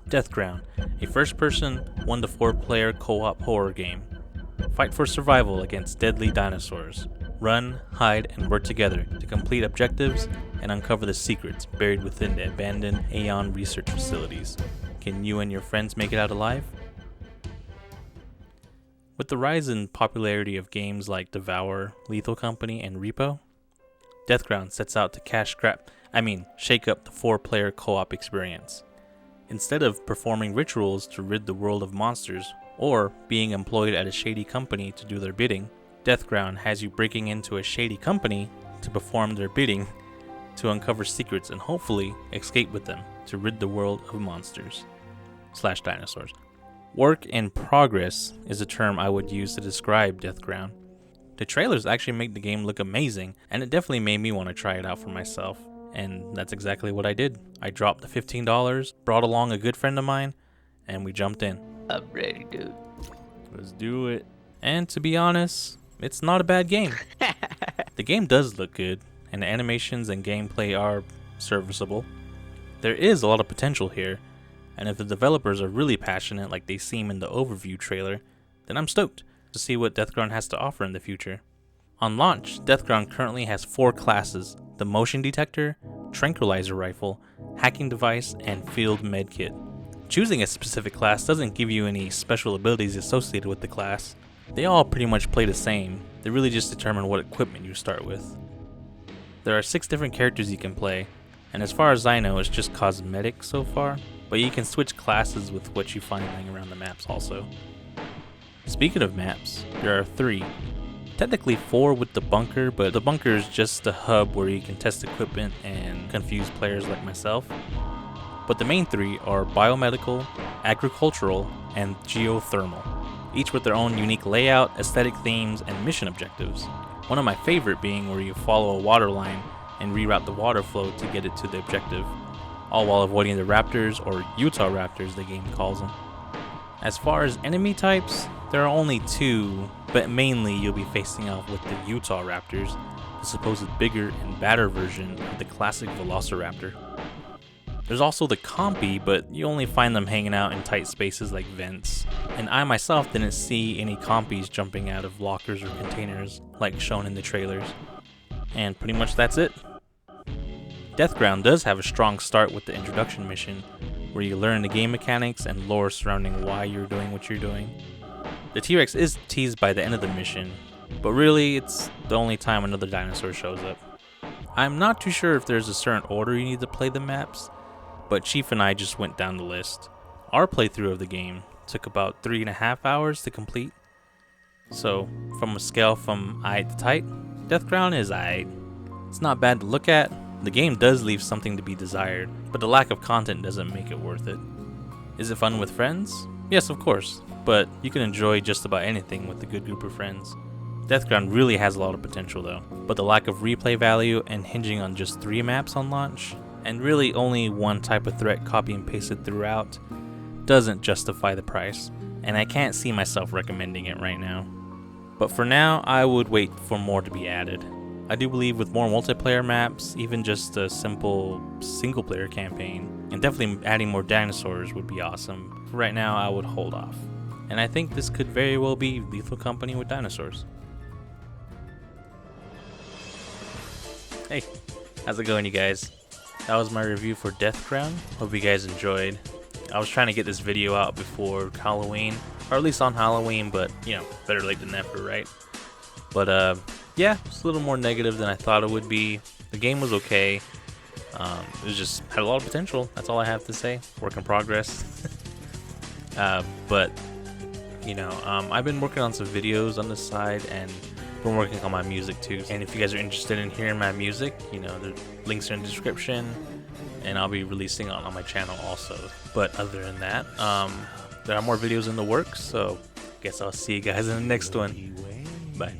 Deathground, a first-person 1 to 4 player co-op horror game. Fight for survival against deadly dinosaurs. Run, hide, and work together to complete objectives and uncover the secrets buried within the abandoned Aeon research facilities. Can you and your friends make it out alive? With the rise in popularity of games like Devour, Lethal Company, and Repo, Deathground sets out to shake up the 4-player co-op experience. Instead of performing rituals to rid the world of monsters, or being employed at a shady company to do their bidding, Deathground has you breaking into a shady company to perform their bidding to uncover secrets and hopefully escape with them to rid the world of monsters/dinosaurs. Work in progress is a term I would use to describe Deathground. The trailers actually make the game look amazing, and it definitely made me want to try it out for myself. And that's exactly what I did. I dropped the $15, brought along a good friend of mine, and we jumped in. I'm ready, dude. Let's do it. And to be honest, it's not a bad game. The game does look good, and the animations and gameplay are serviceable. There is a lot of potential here, and if the developers are really passionate like they seem in the overview trailer, then I'm stoked to see what Deathground has to offer in the future. On launch, Deathground currently has 4 classes: the motion detector, tranquilizer rifle, hacking device, and field medkit. Choosing a specific class doesn't give you any special abilities associated with the class. They all pretty much play the same. They really just determine what equipment you start with. There are 6 different characters you can play, and as far as I know, it's just cosmetic so far, but you can switch classes with what you find laying around the maps also. Speaking of maps, there are 3. Technically 4 with the bunker, but the bunker is just a hub where you can test equipment and confuse players like myself. But the main 3 are biomedical, agricultural, and geothermal, each with their own unique layout, aesthetic themes, and mission objectives. One of my favorite being where you follow a water line and reroute the water flow to get it to the objective, all while avoiding the raptors, or Utah raptors the game calls them. As far as enemy types, there are only 2, but mainly you'll be facing off with the Utah raptors, the supposed bigger and badder version of the classic velociraptor. There's also the compy, but you only find them hanging out in tight spaces like vents, and I myself didn't see any compies jumping out of lockers or containers like shown in the trailers. And pretty much that's it. Deathground does have a strong start with the introduction mission, where you learn the game mechanics and lore surrounding why you're doing what you're doing. The T-Rex is teased by the end of the mission, but really it's the only time another dinosaur shows up. I'm not too sure if there's a certain order you need to play the maps, but Chief and I just went down the list. Our playthrough of the game took about 3.5 hours to complete. So, from a scale from aight to tight, Deathground is aight. It's not bad to look at. The game does leave something to be desired, but the lack of content doesn't make it worth it. Is it fun with friends? Yes, of course, but you can enjoy just about anything with a good group of friends. Deathground really has a lot of potential though, but the lack of replay value and hinging on just 3 maps on launch, and really only one type of threat copy and pasted throughout, doesn't justify the price, and I can't see myself recommending it right now. But for now, I would wait for more to be added. I do believe with more multiplayer maps, even just a simple single player campaign, and definitely adding more dinosaurs would be awesome. For right now, I would hold off. And I think this could very well be Lethal Company with dinosaurs. Hey, how's it going, you guys? That was my review for Deathground. Hope you guys enjoyed. I was trying to get this video out before Halloween, or at least on Halloween, but you know, better late than never, right? But yeah, it's a little more negative than I thought it would be. The game was okay. It was just had a lot of potential. That's all I have to say. Work in progress. But you know, I've been working on some videos on the side and been working on my music too. And if you guys are interested in hearing my music, you know, the links are in the description, and I'll be releasing it on my channel also. But other than that, there are more videos in the works, so I guess I'll see you guys in the next one. Bye.